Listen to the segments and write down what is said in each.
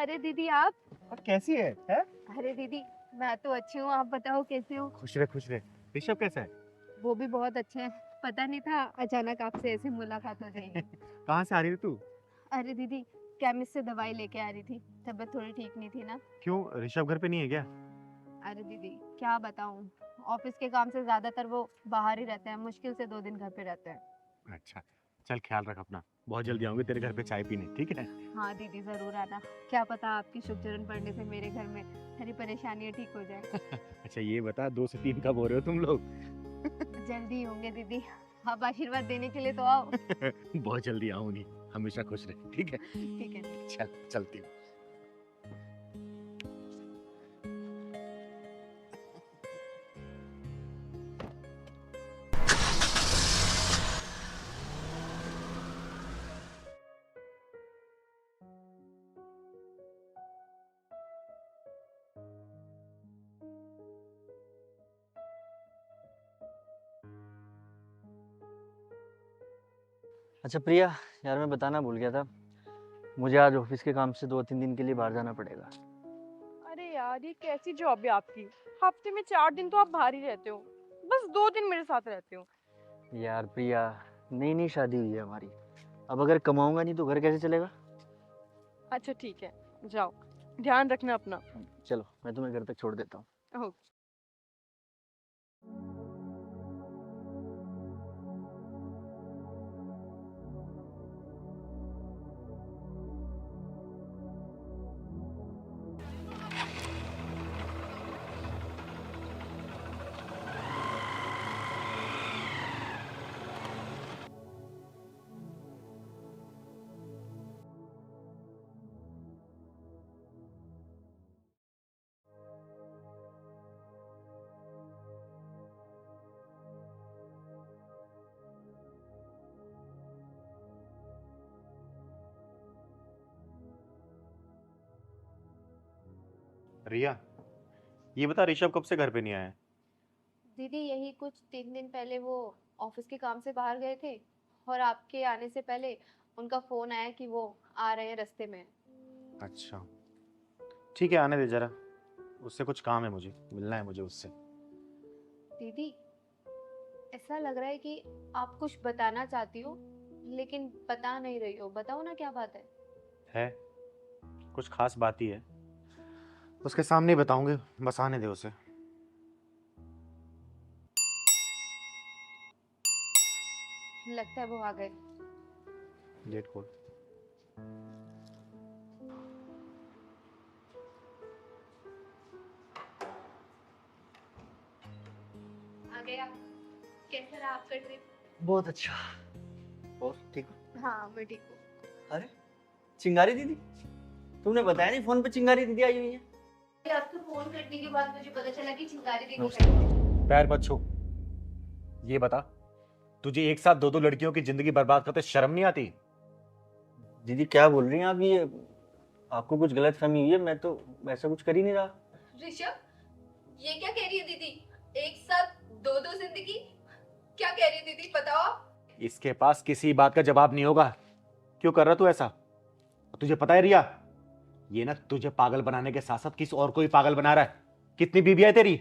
अरे दीदी आप। और कैसी है? अरे दीदी मैं तो अच्छी हूँ, आप बताओ कैसे हो? खुश रहे खुश रहे। ऋषभ कैसा है? वो भी बहुत अच्छे हैं। पता नहीं था अचानक आपसे ऐसी मुलाकात हो जाएगी। कहाँ से आ रही थी तू? अरे दीदी केमिस्ट से दवाई लेके आ रही थी, तबीयत थोड़ी ठीक नहीं थी ना। क्यों, ऋषभ घर पे नहीं है क्या? अरे दीदी क्या बताऊँ, ऑफिस के काम से ज्यादातर वो बाहर ही रहते हैं, मुश्किल से 2 दिन घर पे रहते हैं। अच्छा, चल ख्याल रख अपना। बहुत जल्दी आऊंगी तेरे घर पे चाय पीने, ठीक है? हाँ दीदी जरूर आना, क्या पता आपकी शुभ चरण पड़ने से मेरे घर में सारी परेशानियाँ ठीक हो जाए। अच्छा ये बता, 2 से 3 कब हो रहे हो तुम लोग? जल्दी ही होंगे दीदी, आप आशीर्वाद देने के लिए तो आओ। बहुत जल्दी आऊंगी। हमेशा खुश रहे, ठीक है? ठीक है दीदी। चल चलती हूँ। अच्छा प्रिया, यार मैं बताना भूल गया था, मुझे आज ऑफिस के काम से 2-3 दिन के लिए बाहर जाना पड़ेगा। अरे यार ये कैसी जॉब है आपकी? हफ्ते में 4 दिन तो आप बाहर ही रहते हो, बस 2 दिन मेरे साथ रहते हो। यार प्रिया, नई नई शादी हुई है हमारी, अब अगर कमाऊंगा नहीं तो घर कैसे चलेगा। अच्छा ठीक है, जाओ, ध्यान रखना अपना। चलो मैं तुम्हें घर तक छोड़ देता हूँ। ओके। रिया, ये बता ऋषभ कब से घर पे नहीं आया? दीदी यही कुछ 3 दिन पहले वो ऑफिस के काम से बाहर गए थे, और आपके आने से पहले उनका फोन आया कि वो आ रहे हैं रास्ते में। अच्छा, ठीक है, आने दे जरा। उससे कुछ काम है, मुझे मिलना है मुझे उससे। दीदी ऐसा लग रहा है कि आप कुछ बताना चाहती हो लेकिन बता नहीं रही हो, बताओ ना क्या बात है, कुछ खास बात ही है। उसके सामने ही बताऊंगे, बस आने दे उसे। है। लगता है वो आ गए। गेट खोल। आ गया। कैसा रहा आपका ट्रिप? बहुत अच्छा। और ठीक हो? हाँ मैं ठीक हूँ। अरे चिंगारी दीदी, तुमने बताया नहीं फोन पे चिंगारी दीदी आई हुई है। आपको फोन करने के बाद मुझे पता चला कि चिंगारी दीदी नमस्ते। है। पैर मत छू। ये बता, तुझे एक साथ 2-2 लड़कियों की जिंदगी बर्बाद करते शर्म नहीं आती? दीदी क्या बोल रही हैं आप, ये आपको कुछ गलत फहमी हुई है, मैं तो ऐसा कुछ कर ही नहीं रहा। ऋषभ ये क्या कह रही है दीदी, एक साथ 2-2 जिंदगी? क्या कह रही है दीदी, बताओ आप। इसके पास किसी बात का जवाब नहीं होगा। क्यों कर रहा तू ऐसा? तुझे पता है रिया, ये ना तुझे पागल बनाने के साथ साथ किसी और को भी पागल बना रहा है। कितनी बीबियां है तेरी,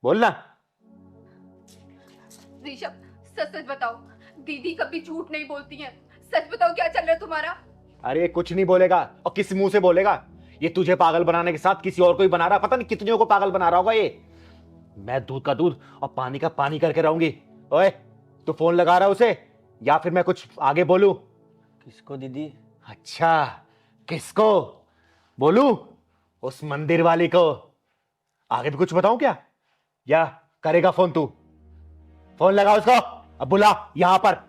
बोल ना। ऋषभ सच सच बताओ, दीदी कभी झूठ नहीं बोलती हैं, सच बताओ क्या चल रहा है तुम्हारा? अरे कुछ नहीं बोलेगा, और किस मुंह से बोलेगा? ये तुझे पागल बनाने के साथ किसी और को भी बना रहा है, पता नहीं कितनियों को पागल बना रहा होगा ये। मैं दूध का दूध और पानी का पानी करके रहूंगी। ओए, तू फोन लगा रहा है उसे, या फिर मैं कुछ आगे बोलूं? किसको दीदी? अच्छा, किसको बोलूं? उस मंदिर वाली को। आगे भी कुछ बताऊं क्या, या करेगा फोन तू? फोन लगा उसको, अब बुला यहां पर,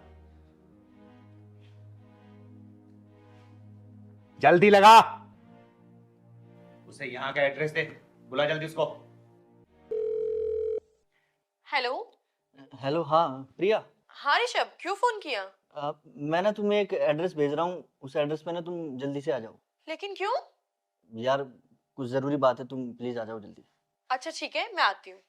जल्दी लगा। उसे यहां का एड्रेस दे, बुला जल्दी उसको। हेलो। हेलो, हाँ प्रिया। हाँ ऋषभ, क्यों फोन किया? मैं ना तुम्हें एक एड्रेस भेज रहा हूँ, उस एड्रेस पे ना तुम जल्दी से आ जाओ। लेकिन क्यों? यार कुछ जरूरी बात है, तुम प्लीज आ जाओ जल्दी। अच्छा ठीक है, मैं आती हूँ।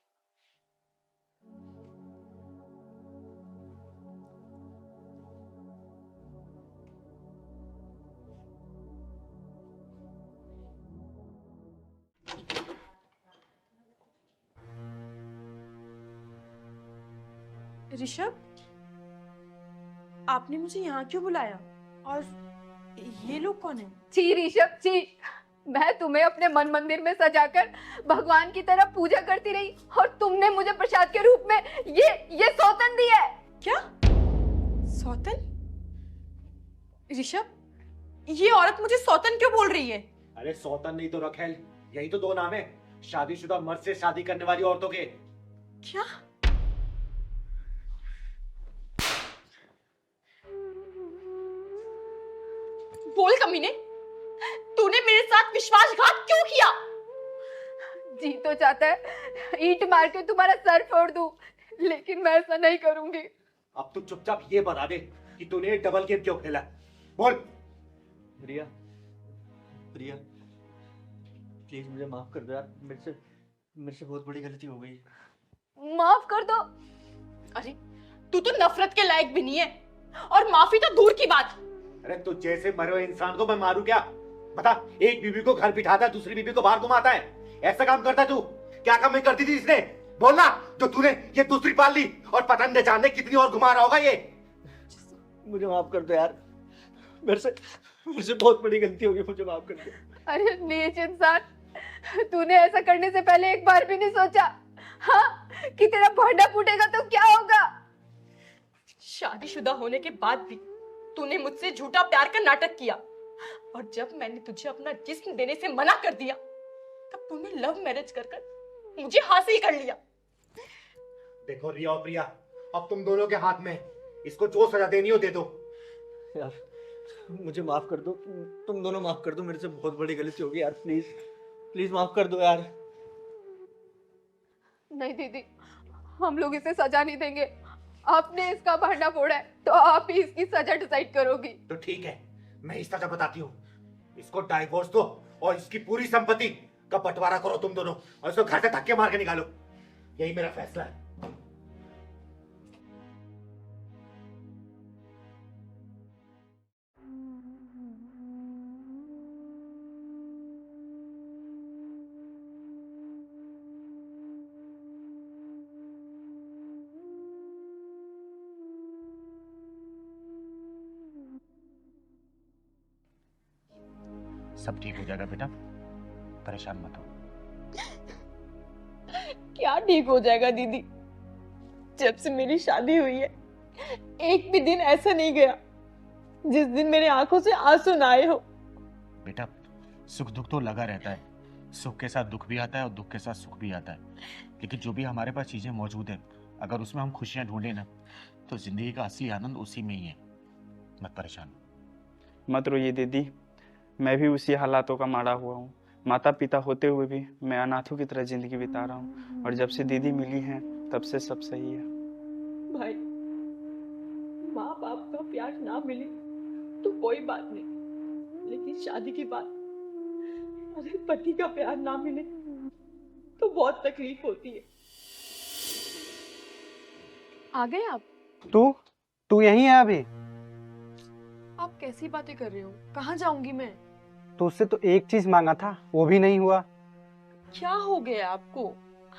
ऋषभ, आपने मुझे यहाँ क्यों बुलाया? और ये लोग कौन है? छी ऋषभ छी, मैं तुम्हें अपने मन मंदिर में सजाकर भगवान की तरह पूजा करती रही और तुमने मुझे प्रसाद के रूप में ये सौतन दी है। क्या? सौतन? ऋषभ, ये औरत मुझे सौतन क्यों बोल रही है? अरे सौतन नहीं तो रखेल, यही तो दो नाम है शादीशुदा मर्द से शादी करने वाली औरतों के। क्या? बोल कमीने, तूने मेरे साथ विश्वासघात क्यों किया? जी तो चाहता है ईंट मार के तुम्हारा सर फोड़ दूं, लेकिन मैं ऐसा नहीं करूंगी। अब तू चुपचाप ये बता दे कि तूने डबल गेम क्यों खेला। बोल। प्रिया, प्रिया प्लीज मुझे माफ कर दो यार, मेरे से बहुत बड़ी गलती हो गई। माफ कर दो? अरे तू तो नफरत के लायक भी नहीं है, और माफी तो दूर की बात। अरे तू जैसे मरे हुए इंसान को मैं मारूं क्या? बता, एक बीबी को घर बिठाता है, दूसरी बीबी को बाहर घुमाता है, ऐसा काम करता है तू? क्या कमी करती थी इसने? बोलना, जो तूने ये दूसरी पाल ली और पता न जाने कितनी और घुमा रहा होगा ये। मुझे माफ कर दो यार, मेरे से बहुत बड़ी गलती हो गई, मुझे माफ कर दो। अरे नीच इंसान, तूने ऐसा करने से पहले एक बार भी नहीं सोचा हाँ कि तेरा भांडा फूटेगा तो क्या होगा? शादीशुदा होने के बाद भी तूने मुझसे झूठा प्यार का नाटक किया, और जब मैंने तुझे अपना जिस्म देने से मना कर दिया, तब तूने लव मैरिज कर मुझे हासिल कर लिया। देखो रिया और प्रिया, अब तुम दोनों के हाथ में, इसको जो सजा देनी हो दे दो। यार मुझे माफ कर दो, तुम दोनों माफ कर दो, मेरे से बहुत बड़ी गलती हो गई यार, प्लीज प्लीज माफ कर दो यार। नहीं दीदी, हम लोग इसे सजा नहीं देंगे। आपने इसका भांडा फोड़ा है तो आप ही इसकी सजा डिसाइड करोगी। तो ठीक है, मैं इस सजा बताती हूँ, इसको डाइवोर्स दो और इसकी पूरी संपत्ति का बंटवारा करो तुम दोनों, और इसको घर से धक्के मार के निकालो। यही मेरा फैसला है। सब ठीक हो जाएगा बेटा, परेशान मत हो। क्या ठीक हो जाएगा दीदी? जब से मेरी शादी हुई है, एक भी दिन ऐसा नहीं गया जिस दिन मेरे आंखों से आंसू ना आए हो। बेटा, सुख दुख तो लगा रहता है, सुख के साथ दुख भी आता है और दुख के साथ सुख भी आता है, लेकिन जो भी हमारे पास चीजें मौजूद है, अगर उसमें हम खुशियां ढूंढे ना, तो जिंदगी का असली आनंद उसी में ही है। मत परेशान। मत रोइए दीदी, मैं भी उसी हालातों का मारा हुआ हूँ। माता पिता होते हुए भी मैं अनाथों की तरह जिंदगी बिता रहा हूँ, और जब से दीदी मिली है तब से सब सही है। भाई, माँ बाप का प्यार ना मिले तो कोई बात नहीं, लेकिन शादी के बाद अगर पति का प्यार ना मिले तो बहुत तकलीफ होती है। आ गए आप? तू यहीं है अभी? आप कैसी बातें कर रहे हो? कहाँ जाऊंगी मैं? तो उससे तो एक चीज मांगा था, वो भी नहीं हुआ। क्या हो गया आपको?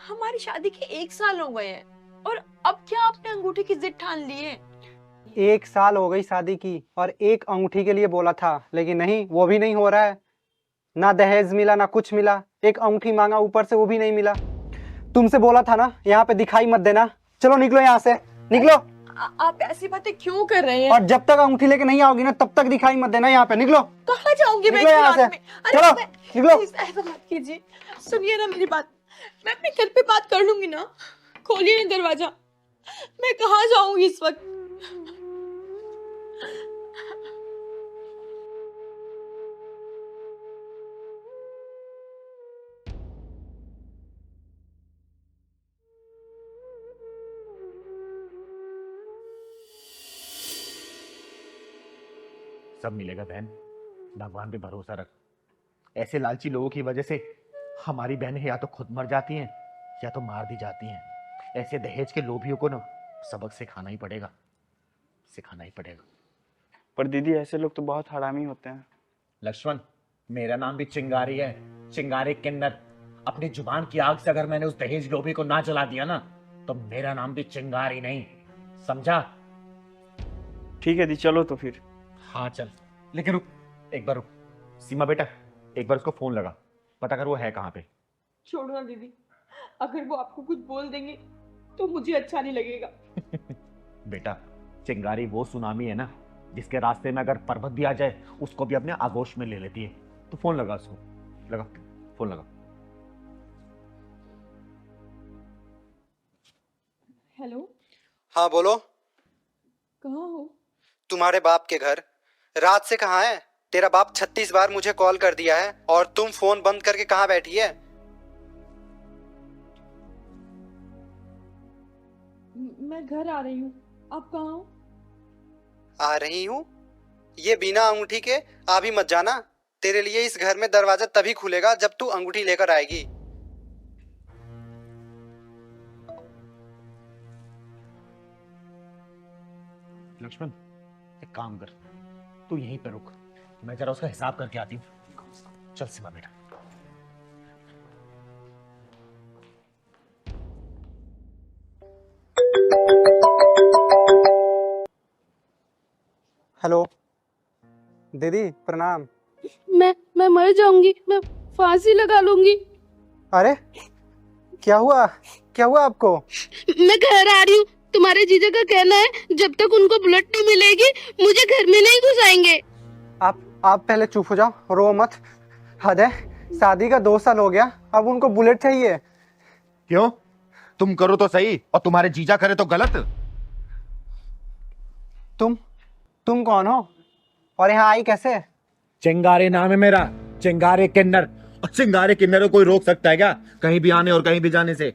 हमारी शादी के 1 साल हो गए हैं, और अब क्या आपने अंगूठी की जिद ठान ली है? 1 साल हो गई शादी की और एक अंगूठी के लिए बोला था, लेकिन नहीं, वो भी नहीं हो रहा है। ना दहेज मिला ना कुछ मिला, एक अंगूठी मांगा ऊपर से वो भी नहीं मिला। तुमसे बोला था ना यहाँ पे दिखाई मत देना। चलो निकलो यहाँ से, निकलो। आप ऐसी बातें क्यों कर रहे हैं? और जब तक अंगूठी लेके नहीं आओगी ना, तब तक दिखाई मत देना यहाँ पे। निकलो। कहाँ जाऊंगी मैं निकलो यहाँ इतनी रात से। में? अरे चलो निकलो। प्लीज ऐसा मत कीजिए, सुनिए ना मेरी बात। मैं अपने घर पे बात कर लूंगी ना, खोलिए ना दरवाजा। मैं कहाँ जाऊंगी इस वक्त? सब मिलेगा बहन, भगवान पे भरोसा रख। ऐसे लालची लोगों की वजह से हमारी बहनें या तो खुद मर जाती हैं या तो मार दी जाती हैं। ऐसे दहेज के लोभियों को ना सबक सिखाना ही पड़ेगा, सिखाना ही पड़ेगा। पर दीदी ऐसे लोग तो बहुत हरामी होते हैं। लक्ष्मण, मेरा नाम भी चिंगारी है, चिंगारी किन्नर। अपनी जुबान की आग से अगर मैंने उस दहेज लोभी को ना जला दिया ना, तो मेरा नाम भी चिंगारी नहीं, समझा? ठीक है दी, चलो तो फिर। हाँ चल, लेकिन रुक, एक बार रुक। सीमा बेटा, एक बार उसको फोन लगा, पता कर वो है कहाँ पे। छोड़ो ना दीदी, अगर वो आपको कुछ बोल देंगे तो मुझे अच्छा नहीं लगेगा। बेटा, चिंगारी वो सुनामी है ना, जिसके रास्ते में अगर पर्वत भी आ जाए उसको भी अपने आगोश में ले लेती है। तो फोन लगा उसको, लगा फोन लगा। हेलो, हाँ बोलो। कहाँ हो? तुम्हारे बाप के घर। रात से कहाँ है? तेरा बाप 36 बार मुझे कॉल कर दिया है और तुम फोन बंद करके कहाँ बैठी है? मैं घर आ रही हूँ, आप कहाँ हो? आ रही हूँ? ये बिना अंगूठी के आ भी मत जाना। तेरे लिए इस घर में दरवाजा तभी खुलेगा जब तू अंगूठी लेकर आएगी। लक्ष्मण, एक काम कर, तू यहीं पे रुक, मैं जरा उसका हिसाब करके आती हूँ। चल सीमा बेटा। हेलो दीदी, प्रणाम। मैं मर जाऊंगी, मैं फांसी लगा लूंगी। अरे क्या हुआ? क्या हुआ आपको? मैं घर आ रही हूँ। तुम्हारे जीजा का कहना है जब तक उनको बुलेट नहीं मिलेगी मुझे घर में नहीं घुसाएंगे। आप पहले चुप हो जाओ, रो मत। हद है, शादी का 2 साल हो गया, अब उनको बुलेट चाहिए। क्यों? तुम करो तो सही और तुम्हारे जीजा करे तो गलत। तुम कौन हो और यहाँ आई कैसे? चिंगारे नाम है मेरा, चिंगारे किन्नर। और चिंगारे किन्नर को कोई रोक सकता है क्या कहीं भी आने और कहीं भी जाने से?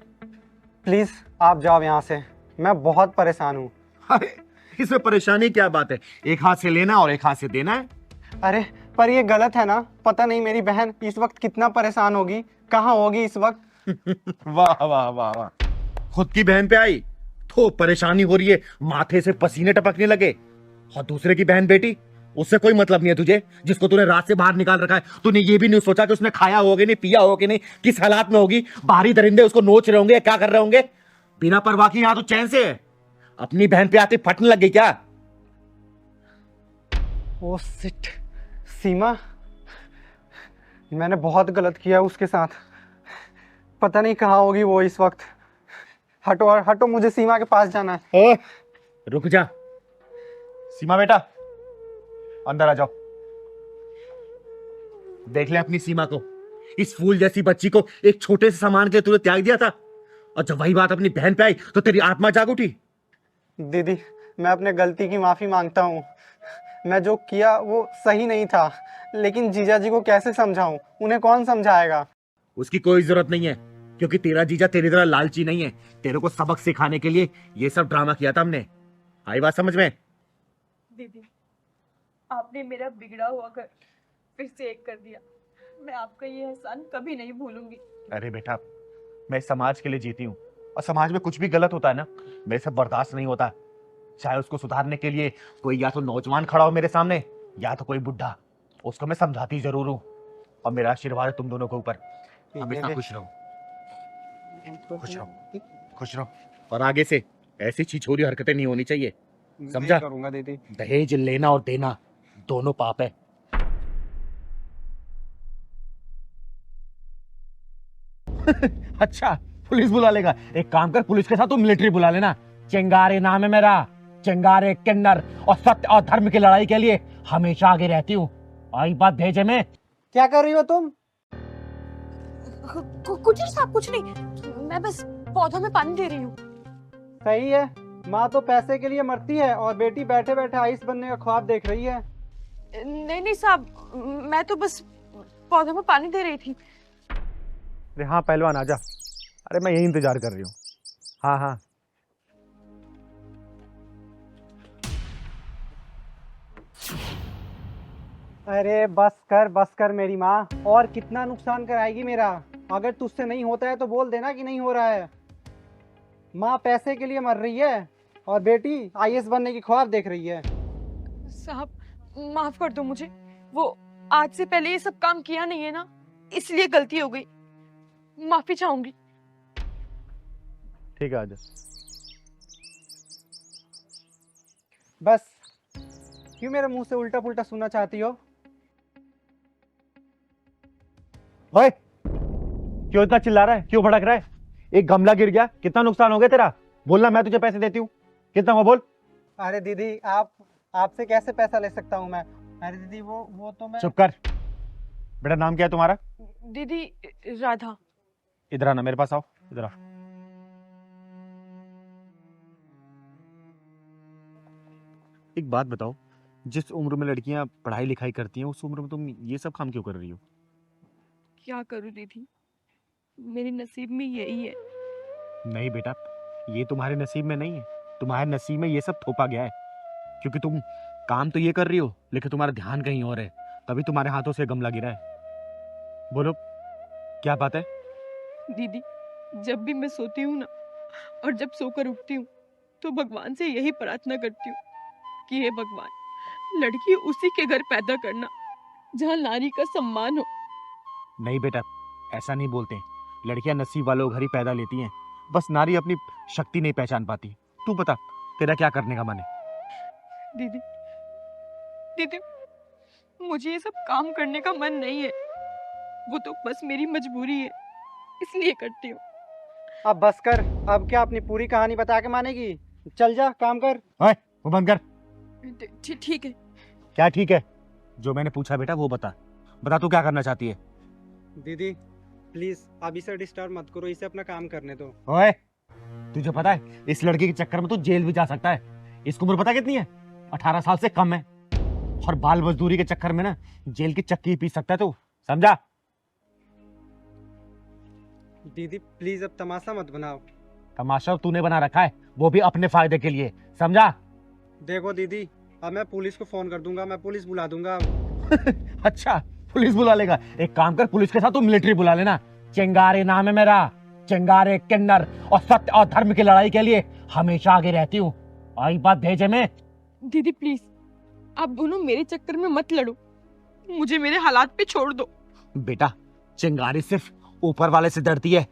प्लीज आप जाओ यहाँ से, मैं बहुत परेशान हूँ। अरे इसमें परेशानी क्या बात है? एक हाथ से लेना और एक हाथ से देना है। अरे पर ये गलत है ना? पता नहीं मेरी बहन इस वक्त कितना परेशान होगी, कहाँ होगी इस वक्त। वाह वाह वाह वाह, खुद की बहन पे आई तो परेशानी हो रही है, माथे से पसीने टपकने लगे। और दूसरे की बहन बेटी, उससे कोई मतलब नहीं है तुझे, जिसको तूने रात से बाहर निकाल रखा है। तूने ये भी नहीं सोचा कि उसने खाया होगा नहीं, पिया होगा नहीं, किस हालात में होगी, बाहरी दरिंदे उसको नोच रहे होंगे, क्या कर रहे होंगे। बिना परवाह की यहां तो चैन से है, अपनी बहन पे आते फटने लग गई क्या? ओ शिट, सीमा, मैंने बहुत गलत किया उसके साथ। पता नहीं कहाँ होगी वो इस वक्त। हटो हटो, मुझे सीमा के पास जाना है। ओ, रुक जा सीमा बेटा, अंदर आ जाओ। देख ले अपनी सीमा को, इस फूल जैसी बच्ची को एक छोटे से सामान के लिए तूने त्याग दिया था, और जब वही बात अपनी बहन पे आई तो तेरी आत्मा जाग उठी। दीदी, मैं अपने गलती की माफी मांगता हूँ। मैं जो किया वो सही नहीं था, लेकिन जीजा जी को कैसे समझाऊं? उन्हें कौन समझाएगा? उसकी कोई जरूरत नहीं है, क्योंकि तेरा जीजा तेरी तरह लालची नहीं है। तेरे को सबक सिखाने के लिए ये सब ड्रामा किया था हमने। आई बात समझ में? दीदी, आपने मेरा बिगड़ा हुआ घर फिर से एक कर दिया। मैं आपका ये एहसान कभी नहीं भूलूंगी। अरे बेटा, मैं समाज के लिए जीती हूँ, और समाज में कुछ भी गलत होता है ना, मेरे से बर्दाश्त नहीं होता। चाहे उसको सुधारने के लिए कोई या तो नौजवान खड़ा हो मेरे सामने, या तो कोई बुढ़ा, उसको मैं समझाती जरूर हूँ। और मेरा आशीर्वाद है तुम दोनों के ऊपर। हमेशा खुश रहो, खुश रहो, खुश रहो। और आगे से ऐसी छिछोरी हरकतें नहीं होनी चाहिए, समझा? करूंगा दीदी। दहेज लेना और देना दोनों पाप है। अच्छा, पुलिस बुला लेगा? एक काम कर, पुलिस के साथ तू मिलिट्री बुला लेना। चिंगारे नाम है मेरा, चिंगारे किन्नर, और सत्य और धर्म की लड़ाई के लिए हमेशा आगे रहती हूँ। आई बात भेजे में। क्या कर रही हो तुम? कुछ नहीं साहब, कुछ नहीं, मैं बस पौधों में पानी दे रही हूँ। सही है, माँ तो पैसे के लिए मरती है और बेटी बैठे बैठे आइस बनने का ख्वाब देख रही है। नहीं साहब, मैं तो बस पौधों में पानी दे रही थी। अरे हाँ पहलवान आजा, अरे मैं यही इंतजार कर रही हूँ। हाँ हाँ, अरे बस कर मेरी माँ, और कितना नुकसान कराएगी मेरा? अगर तुझसे नहीं होता है तो बोल देना कि नहीं हो रहा है। माँ पैसे के लिए मर रही है और बेटी आईएएस बनने की ख्वाब देख रही है। साहब माफ कर दो मुझे, वो आज से पहले ये सब काम किया नहीं है ना, इसलिए गलती हो गई, माफी चाहूंगी। ठीक है आजा। बस क्यों मेरे मुंह से उल्टा पुल्टा सुनना चाहती हो? ओए, क्यों इतना चिल्ला रहा है, क्यों भड़क रहा है? एक गमला गिर गया, कितना नुकसान हो गया तेरा? बोलना, मैं तुझे पैसे देती हूँ। कितना हुआ बोल? अरे दीदी, आपसे कैसे पैसा ले सकता हूँ मैं? अरे दीदी, वो तो मैं। चुप कर। बेटा, नाम क्या है तुम्हारा? दीदी राधा। इधर आना, मेरे पास आओ, इधर आ। एक बात बताओ, जिस उम्र में लड़कियां पढ़ाई लिखाई करती हैं उस उम्र में तुम ये सब काम क्यों कर रही हो? क्या करूं दीदी, मेरे नसीब में यही है। नहीं बेटा, ये तुम्हारे नसीब में नहीं है, तुम्हारे नसीब में ये सब थोपा गया है। क्योंकि तुम काम तो ये कर रही हो लेकिन तुम्हारा ध्यान कहीं और है, तभी तुम्हारे हाथों से गमला गिरा है। बोलो, क्या बात है? दीदी, जब भी मैं सोती हूँ ना और जब सोकर उठती हूँ तो भगवान से यही प्रार्थना करती हूँ कि हे भगवान, लड़की उसी के घर पैदा करना जहाँ नारी का सम्मान हो। नहीं बेटा, ऐसा नहीं बोलते। लड़कियां नसीब वालों घर ही पैदा लेती हैं, बस नारी अपनी शक्ति नहीं पहचान पाती। तू बता, तेरा क्या करने का मन है? दीदी, दीदी, मुझे ये सब काम करने का मन नहीं है, वो तो बस मेरी मजबूरी है, इसलिए करती हूँ। अब बस कर, अब क्या अपनी पूरी कहानी बता के मानेगी? चल जा, काम कर। ओए, वो बंद कर। ठीक है। क्या ठीक है? जो मैंने पूछा बेटा वो बता। बता, तू क्या करना चाहती है? दीदी प्लीज अब इसे डिस्टर्ब मत करो, इसे अपना काम करने दो। ओए, तुझे पता है इस लड़की के चक्कर में तू जेल भी जा सकता है। इसकी उम्र पता कितनी है? 18 साल से कम है। और बाल मजदूरी के चक्कर में ना जेल की चक्की पी सकता है तू, समझा? दीदी प्लीज अब तमाशा मत बनाओ। तमाशा तूने बना रखा है, वो भी अपने फायदे के लिए, समझा? देखो दीदी, अब मैं पुलिस को फोन कर दूंगा, मैं पुलिस बुला दूंगा। अच्छा, पुलिस बुला लेगा? एक काम कर, पुलिस के साथ तू मिलिट्री बुला लेना। चिंगारी नाम है मेरा, चिंगारी किन्नर, और सत्य और धर्म की लड़ाई के लिए हमेशा आगे रहती हूँ। आई बात भेजे में। दीदी प्लीज, आप दोनों मेरे चक्कर में मत लड़ो, मुझे मेरे हालात पे छोड़ दो। बेटा, चिंगारी सिर्फ ऊपर वाले से डरती है,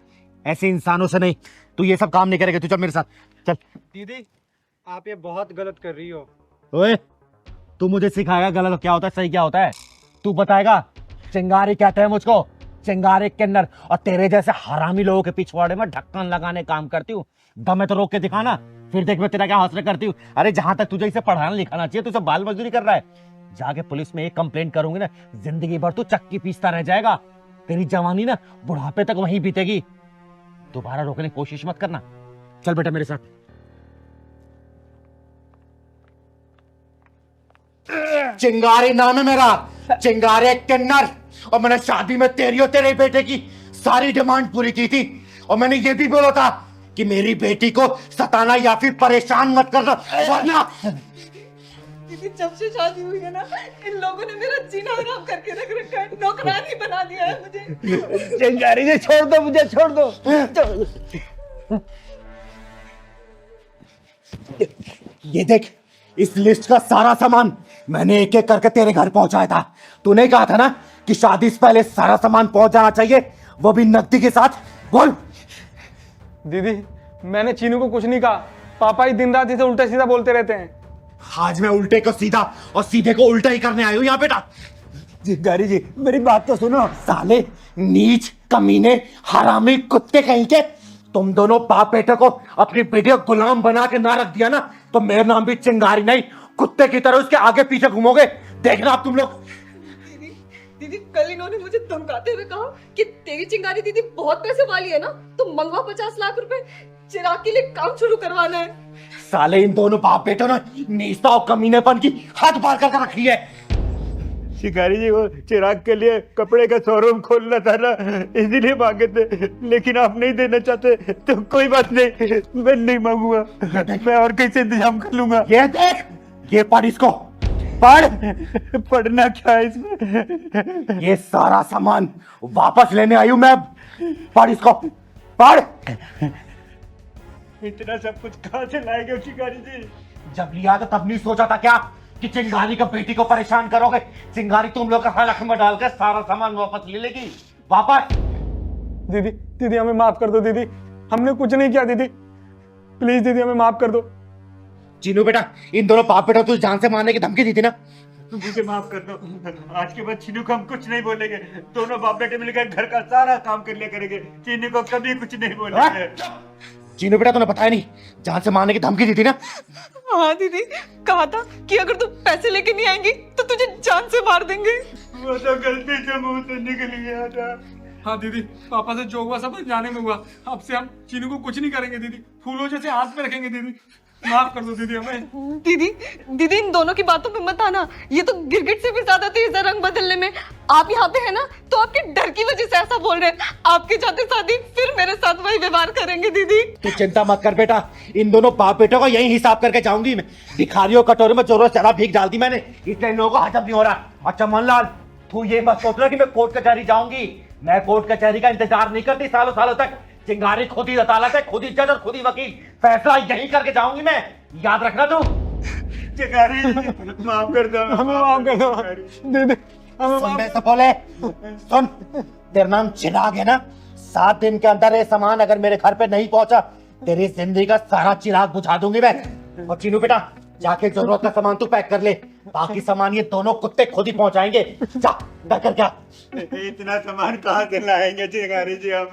ऐसे इंसानों से नहीं। तू ये सब काम नहीं करेगा, तू चल मेरे साथ, चल। दीदी आप ये बहुत गलत कर रही हो। ओए, तू मुझे सिखाएगा गलत क्या होता है, सही क्या होता है? तू बताएगा? चिंगारी कहते हैं मुझको, चिंगारी किन्नर। और तेरे जैसे हरामी लोगों के पिछवाड़े में ढक्कन लगाने काम करती हूँ। दम है तो रोक के दिखाना, फिर देख मैं तेरा क्या हौसला करती हूँ। अरे जहां तक तुझे इसे पढ़ाना लिखाना चाहिए, तू सब बाल मजदूरी कर रहा है। जाके पुलिस में एक कंप्लेंट करूंगी ना, जिंदगी भर तू चक्की पीसता रह जाएगा। तेरी जवानी ना बुढ़ापे तक वहीं बीतेगी। दोबारा रोकने की कोशिश मत करना। चल बेटा मेरे साथ। चिंगारी नाम है मेरा, चिंगारी किन्नर। और मैंने शादी में तेरी और तेरे बेटे की सारी डिमांड पूरी की थी। और मैंने ये भी बोला था कि मेरी बेटी को सताना या फिर परेशान मत करना, वरना। दीदी जब से शादी हुई है ना, इन लोगों ने मेरा जीना हराम करके रख रखा है, नौकरानी बना दिया है मुझे। चिंगारी जी छोड़ दो मुझे, छोड़ दो। ये देख, इस लिस्ट का सारा सामान मैंने एक एक करके तेरे घर पहुंचाया था। तूने कहा था ना कि शादी से पहले सारा सामान पहुंच जाना चाहिए, वो भी नकदी के साथ। बोल। दीदी मैंने चीनू को कुछ नहीं कहा, पापा ही दिन रात इसे उल्टा सीधा बोलते रहते हैं। आज मैं उल्टे को सीधा और सीधे को उल्टा ही करने आया हूं यहाँ बेटा। चिंगारी जी मेरी बात तो सुनो। साले नीच कमीने हरामी कुत्ते कहीं के, तुम दोनों बाप बेटे को अपनी बेटी को गुलाम बना के ना रख दिया ना, तो मेरा नाम भी चिंगारी नहीं, कुत्ते की तरह उसके आगे पीछे घूमोगे। देखना आप तुम लोग। दीदी कल इन्होंने मुझे धमकाते हुए कहा कि तेरी चिंगारी दीदी बहुत पैसे वाली है ना, तो मंगवा 50 लाख रुपए, चिराग के लिए काम शुरू करवाना है। साले इन दोनों बाप बेटों ने नीचता और कमीनेपन की हद पार कर रखी है। शिकारी जी, वो चिराग के लिए कपड़े का शोरूम खोलना था ना, इसीलिए मांगे थे, लेकिन आप नहीं देना चाहते तो कोई बात नहीं, मैं नहीं मांगूंगा, मैं और कैसे इंतजाम कर लूंगा। ये देख, ये पढ़ इसको, पढ़। पढ़ना क्या है इसमें? ये सारा सामान वापस लेने आई हूं मैं। पढ़ इसको, पढ़। इतना सब कुछ कहाँ से लाएंगे शिकारी जी? जब लिया था तब नहीं सोचा था क्या कि चिंगारी का बेटी को परेशान करोगे? चिंगारी तुम लोग का हलक में डालकर सारा सामान वापस ले लेगी। वापस। दीदी दीदी हमें माफ कर दो दीदी, हमने कुछ नहीं किया दीदी, प्लीज दीदी हमें माफ कर दो। चीनू बेटा, इन दोनों बाप बेटा तुझे जान से मारने की धमकी दी थी ना? मुझे माफ कर दो। आज के बाद चीनू को हम कुछ नहीं बोलेंगे। दोनों बाप बेटे मिलकर घर का सारा काम कर लिया करेंगे। चीनू को कभी कुछ नहीं बोलेंगे। चीनू बेटा, तूने बताया नहीं, जान से मारने की धमकी दी थी ना? हाँ दीदी, कहा था कि अगर तू पैसे लेके नहीं आएंगी तो तुझे जान से मार देंगे। वो तो गलती से मुंह से निकल गया था। हाँ दीदी, पापा से जो हुआ सब जाने में हुआ। अब से हम चीनू को कुछ नहीं करेंगे दीदी, फूलों जैसे हाथ में रखेंगे दीदी। माफ कर दो दीदी हमें। दीदी दीदी इन दोनों की बातों पे मत आना, ये तो गिरगिट से भी ज्यादा तेज है रंग बदलने में। आप यहाँ पे है ना तो आपके डर की वजह से ऐसा बोल रहे हैं। आपके जाते शादी फिर मेरे साथ वही व्यवहार करेंगे दीदी। तू चिंता मत कर बेटा, इन दोनों बाप बेटों का यही हिसाब करके जाऊंगी मैं। भिखारियों कटोरे में जोरों शराब भीग डाल दी मैंने, इसलिए इन लोगों को हजम नहीं हो रहा। अच्छा मनलाल, तू ये मत सोच रहा कि मैं कोर्ट कचहरी जाऊंगी। मैं कोर्ट कचहरी का इंतजार नहीं करती सालों सालों तक। चिंगारी खुद ही अदालत है, खुद ही जज और खुद ही वकील, फैसला यही करके जाऊंगी मैं, याद रखना तू। चिंगारी माफ कर दो, हमें माफ कर दो दीदी, हमें सुन माफ। बे सपोले, सुन, तेरा नाम चिराग है ना? 7 दिन के अंदर ये सामान अगर मेरे घर पे नहीं पहुंचा, तेरी जिंदगी का सारा चिराग बुझा दूंगी मैं। और चीनू बेटा, जाके जरूरत का सामान तू पैक कर ले, बाकी सामान ये दोनों कुत्ते खुद ही पहुंचाएंगे। जा कर क्या? इतना सामान कहाँ से लाएंगे चिंगारी जी? हम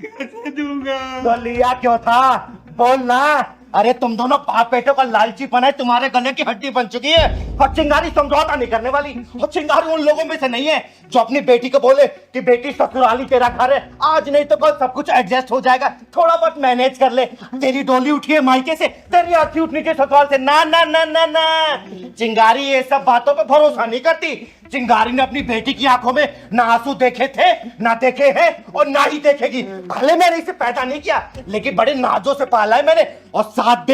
कैसे दूंगा? तो लिया क्यों था? बोल ना। अरे तुम दोनों बाप बेटों का लालचीपन है, तुम्हारे गले की हड्डी बन चुकी है। और चिंगारी समझौता नहीं करने वाली। और चिंगारी उन लोगों में से नहीं है जो अपनी बेटी को बोले कि बेटी ससुराली तेरा घर है, आज नहीं तो कल सब कुछ एडजस्ट हो जाएगा, थोड़ा बहुत मैनेज कर ले। तेरी डोली उठी है मायके से, तेरी अर्थी उठनी चाहिए ससुराल से। ना ना ना ना ना, चिंगारी ये सब बातों पे भरोसा नहीं करती। चिंगारी ने अपनी बेटी की आंखों में ना आंसू देखे थे, ना देखे हैं और ना ही देखेगी। भले मैंने इसे पैदा नहीं किया, लेकिन बड़े नाजों से पाला है मैंने। और 7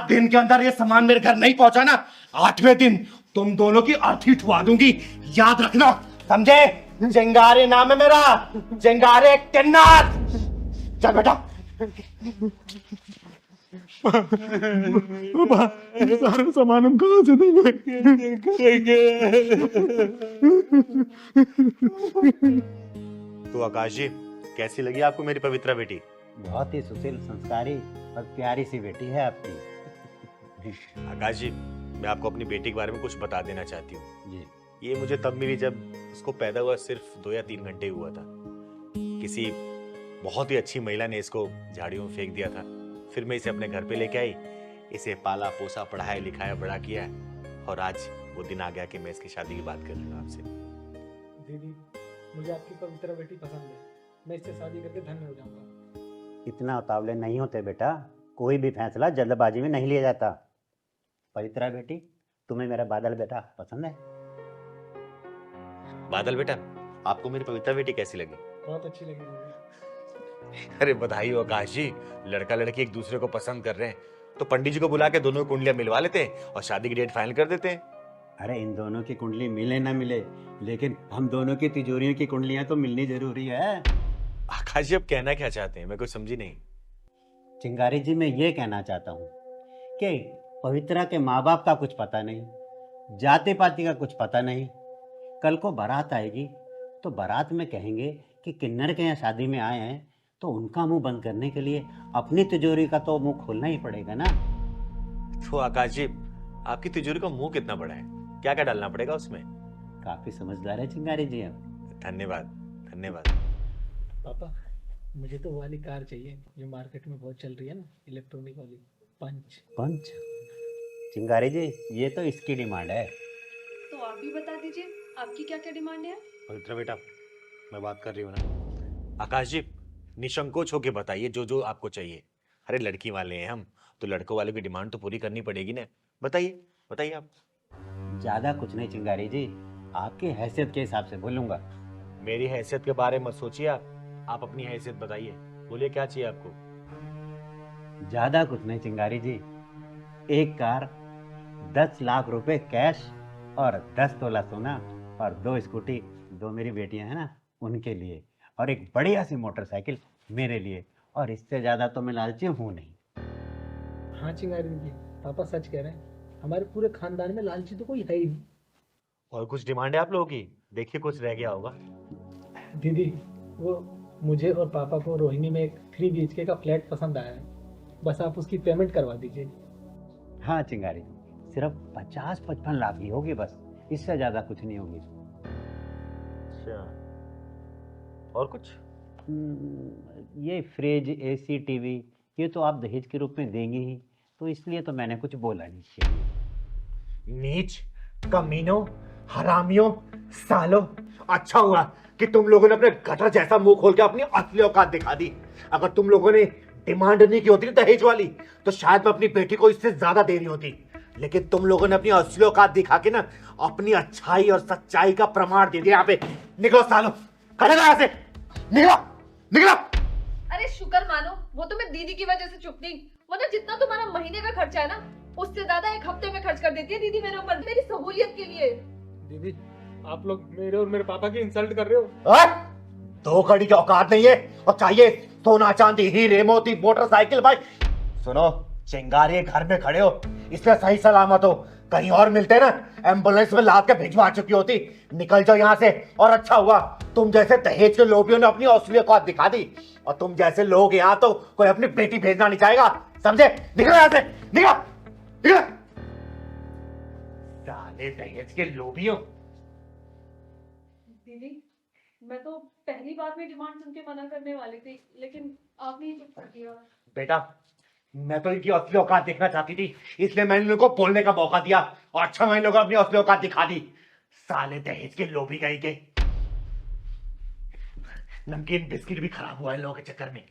दिन के अंदर ये सामान मेरे घर नहीं पहुंचा ना, 8वें दिन तुम दोनों की अर्थी उठवा दूंगी, याद रखना, समझे? चिंगारी नाम है मेरा, चिंगारे किन्नर। चल बेटा। सारा सामान हम कहाँ से देंगे? तो आकाश जी, कैसी लगी आपको मेरी पवित्रा बेटी? बहुत ही सुशील, संस्कारी और प्यारी सी बेटी है आपकी। आकाश जी, मैं आपको अपनी बेटी के बारे में कुछ बता देना चाहती हूँ। जी। ये मुझे तब मिली जब उसको पैदा हुआ सिर्फ 2 या 3 घंटे हुआ था। किसी बहुत ही अच्छी महिला ने इसको झाड़ियों में फेंक दिया था। फिर मैं इसे अपने घर पे लेके आई, इसे पाला पोसा, पढ़ाया लिखाया, बड़ा किया, और आज वो दिन आ गया कि मैं इसकी शादी की बात कर रही हूँ आपसे। दीदी, मुझे आपकी पवित्र बेटी पसंद है, मैं इससे शादी करके धन्य हो जाऊंगा। इतना उतावले नहीं होते बेटा, कोई भी फैसला जल्दबाजी में नहीं लिया जाता। पवित्रा बेटी, तुम्हें मेरा बादल बेटा पसंद है? बादल बेटा, आपको मेरी पवित्रा बेटी कैसी लगी? बहुत अच्छी लगी मुझे। अरे बधाई हो आकाश जी, लड़का लड़की एक दूसरे को पसंद कर रहे हैं, तो पंडित जी को बुला के दोनों कुंडलियां मिलवा लेते हैं और शादी की डेट फाइनल कर देते हैं। अरे इन दोनों की कुंडली मिले ना मिले, लेकिन हम दोनों की तिजोरियों की कुंडलियां तो मिलनी जरूरी है। आकाश जी, अब कहना क्या चाहते हैं? मैं कुछ समझी नहीं। चिंगारी जी, मैं ये कहना चाहता हूँ कि पवित्रा के माँ बाप का कुछ पता नहीं, जाति पाति का कुछ पता नहीं। कल को बारात आएगी तो बारात में कहेंगे कि किन्नर के यहाँ शादी में आए हैं, तो उनका मुंह बंद करने के लिए अपनी तिजोरी का तो मुंह खोलना ही पड़ेगा ना। तो आकाश जी, आपकी तिजोरी का मुंह कितना बड़ा है? क्या क्या डालना पड़ेगा उसमें? काफी समझदार है चिंगारी जी आप। धन्यवाद धन्यवाद। पापा, मुझे तो वो वाली कार चाहिए जो मार्केट में बहुत चल रही है ना, इलेक्ट्रॉनिक वाली, पंच। पंच? चिंगारी जी, ये तो इसकी डिमांड है। तो आप भी बता दीजिए, आपकी क्या क्या डिमांड है? पवित्रा बेटा, मैं बात कर रही हूँ ना। आकाश जी, निसंकोच होके बताइए जो जो आपको चाहिए। अरे लड़की वाले हैं हम, तो लड़कों वालों की डिमांड तो पूरी करनी पड़ेगी ना। बताइए बताइए आप। ज्यादा कुछ नहीं चिंगारी जी, आपकी हैसियत के हिसाब से बोलूंगा। मेरी हैसियत के बारे में मत सोचिए आप अपनी हैसियत बताइए। बोलिए क्या चाहिए आपको? ज्यादा कुछ नहीं चिंगारी जी, एक कार, 10 लाख रुपए कैश और 10 तोला सोना और 2 स्कूटी, 2 मेरी बेटियां हैं ना उनके लिए, और एक बढ़िया सी मोटरसाइकिल मेरे लिए, और इससे ज्यादा तो मैं लालची हूँ नहीं। हाँ चिंगारी जी, पापा सच कह रहे हैं, हमारे पूरे खानदान में लालची तो कोई है ही नहीं। और कुछ डिमांड है आप लोगों की? देखिए कुछ रह गया होगा। दीदी, वो मुझे और पापा को रोहिणी में एक 3 BHK का फ्लैट पसंद आया है, बस आप उसकी पेमेंट करवा दीजिए। हाँ चिंगारी, सिर्फ 50-55 लाख ही होगी बस, इससे ज्यादा कुछ नहीं होगी। अच्छा, और कुछ? ये फ्रिज, एसी, टीवी ये तो आप दहेज के रूप में देंगे ही, तो इसलिए तो मैंने कुछ बोला नहीं चाहिए। नीच, कमीनों, हरामियों, सालों, अच्छा हुआ कि तुम लोगों ने अपने गटर जैसा मुंह खोल के अपनी असली औकात दिखा दी। अगर तुम लोगों ने डिमांड नहीं की होती ना दहेज वाली, तो शायद मैं अपनी बेटी को इससे ज्यादा दे रही होती। लेकिन तुम लोगों ने अपनी असली औकात दिखा के ना अपनी अच्छाई और सच्चाई का प्रमाण दे दिया। यहाँ पे निकलो सालों, खड़े रहो यहाँ से, निकलो निकलो। अरे शुक्र मानो वो तो मैं दीदी की वजह से चुप नहीं, वरना जितना तुम्हारा महीने का खर्चा है ना उससे ज्यादा एक हफ्ते में खर्च कर देती है दीदी मेरे ऊपर, मेरी सहूलियत के लिए। दीदी आप लोग मेरे और मेरे पापा की इंसल्ट कर रहे हो। दो कड़ी की औकात नहीं है और चाहिए सोना चांदी हीरे मोती मोटरसाइकिल बाइक। सुनो चिंगारी, घर में खड़े हो इसलिए सही सलामत हो, कहीं और मिलते ना एम्बुलेंस में लाद के भिजवा चुकी होती। निकल जाओ यहाँ से। और अच्छा हुआ तुम जैसे दहेज के लोभियों ने अपनी असली औकात दिखा दी, और तुम जैसे लोग यहाँ तो कोई अपनी बेटी भेजना नहीं चाहेगा, समझे? निकलो यहाँ से, निकलो निकलो। साले दहेज के लोभियों। दीदी मैं तो पहली बार में डिमांड सुन के मना करने वाली थी, लेकिन आपने ही कुछ कर दिया। बेटा मैं तो इनकी असली औकात देखना चाहती थी, इसलिए मैंने इनको बोलने का मौका दिया, और अच्छा मैं इन लोगों ने अपनी असली औकात दिखा दी। साले दहेज के लोभी कहीं के। नमकीन बिस्किट भी खराब हुआ है लोगों के चक्कर में।